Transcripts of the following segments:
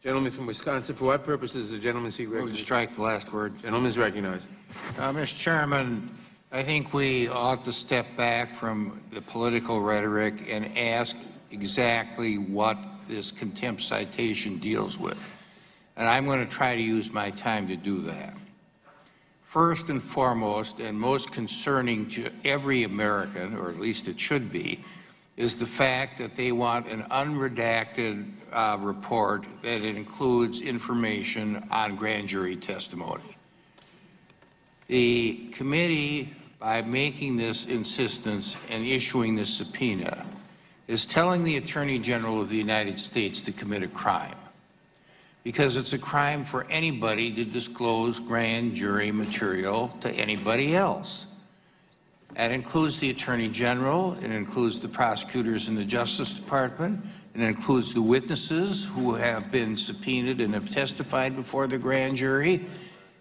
Gentleman from Wisconsin, for what purposes does the gentleman seek Move to recognition? strike the last word. Gentleman is recognized. Mr. Chairman, I think we ought to step back from the political rhetoric and ask exactly what this contempt citation deals with. And I'm going to try to use my time to do that. First and foremost, and most concerning to every American, or at least it should be, is the fact that they want an unredacted report that includes information on grand jury testimony. The committee, by making this insistence and issuing this subpoena, is telling the Attorney General of the United States to commit a crime, because it's a crime for anybody to disclose grand jury material to anybody else. That includes the Attorney General, it includes the prosecutors in the Justice Department, it includes the witnesses who have been subpoenaed and have testified before the grand jury.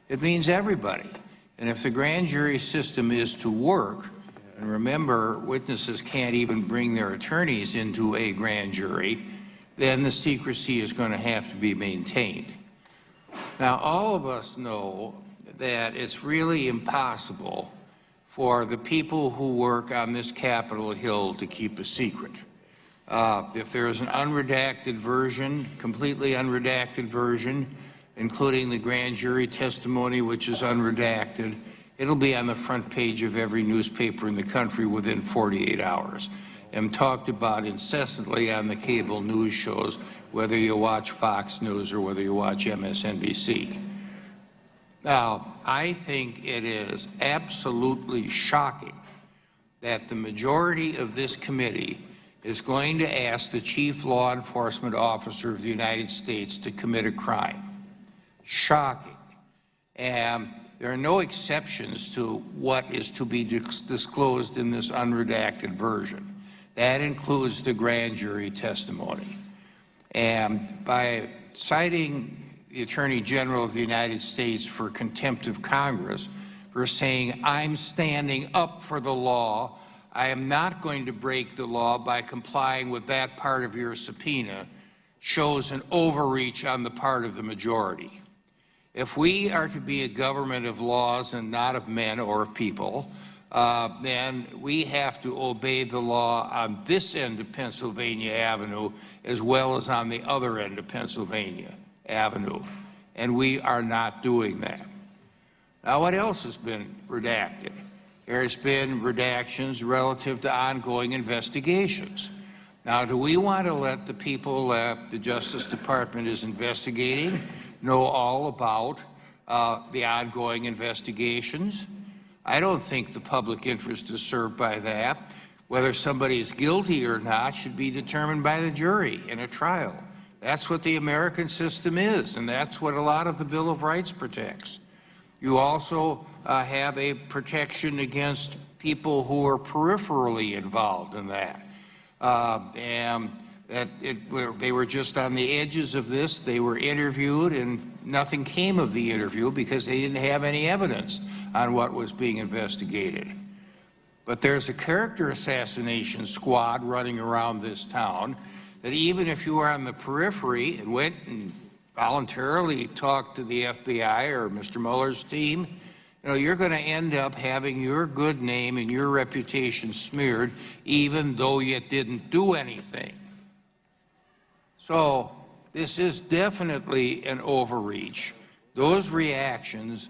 It means everybody. And if the grand jury system is to work, and remember, witnesses can't even bring their attorneys into a grand jury, then the secrecy is going to have to be maintained. Now, all of us know that it's really impossible for the people who work on this Capitol Hill to keep a secret. If there is an unredacted version, completely unredacted version, including the grand jury testimony, which is unredacted, it'll be on the front page of every newspaper in the country within 48 hours and talked about incessantly on the cable news shows, whether you watch Fox News or whether you watch MSNBC. Now, I think it is absolutely shocking that the majority of this committee is going to ask the chief law enforcement officer of the United States to commit a crime. Shocking. And there are no exceptions to what is to be disclosed in this unredacted version. That includes the grand jury testimony. And by citing the Attorney General of the United States for contempt of Congress, for saying, I'm standing up for the law, I am not going to break the law by complying with that part of your subpoena, shows an overreach on the part of the majority. If we are to be a government of laws and not of men or people, then we have to obey the law on this end of Pennsylvania Avenue as well as on the other end of Pennsylvania Avenue. And we are not doing that. Now, what else has been redacted? There's been redactions relative to ongoing investigations. Now, do we want to let the people that the Justice Department is investigating know all about the ongoing investigations? I don't think the public interest is served by that. Whether somebody is guilty or not should be determined by the jury in a trial. That's what the American system is, and that's what a lot of the Bill of Rights protects. You also have a protection against people who are peripherally involved in that. And that they were just on the edges of this. They were interviewed, and nothing came of the interview because they didn't have any evidence on what was being investigated. But there's a character assassination squad running around this town that even if you are on the periphery and went and voluntarily talked to the FBI or Mr. Mueller's team, you know, you're going to end up having your good name and your reputation smeared even though you didn't do anything. So this is definitely an overreach. Those redactions,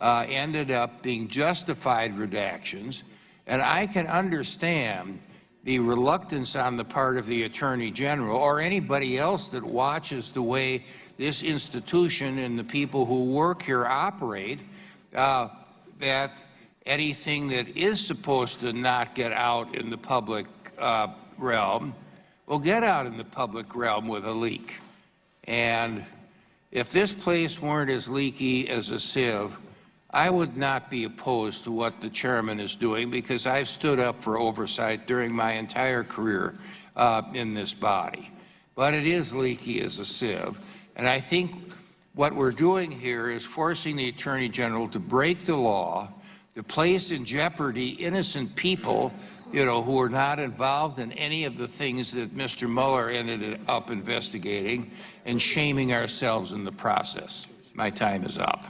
ended up being justified redactions, and I can understand the reluctance on the part of the Attorney General or anybody else that watches the way this institution and the people who work here operate, that anything that is supposed to not get out in the public realm will get out in the public realm with a leak. And if this place weren't as leaky as a sieve, I would not be opposed to what the chairman is doing, because I've stood up for oversight during my entire career in this body. But it is leaky as a sieve. And I think what we're doing here is forcing the Attorney General to break the law, to place in jeopardy innocent people, you know, who are not involved in any of the things that Mr. Mueller ended up investigating, and shaming ourselves in the process. My time is up.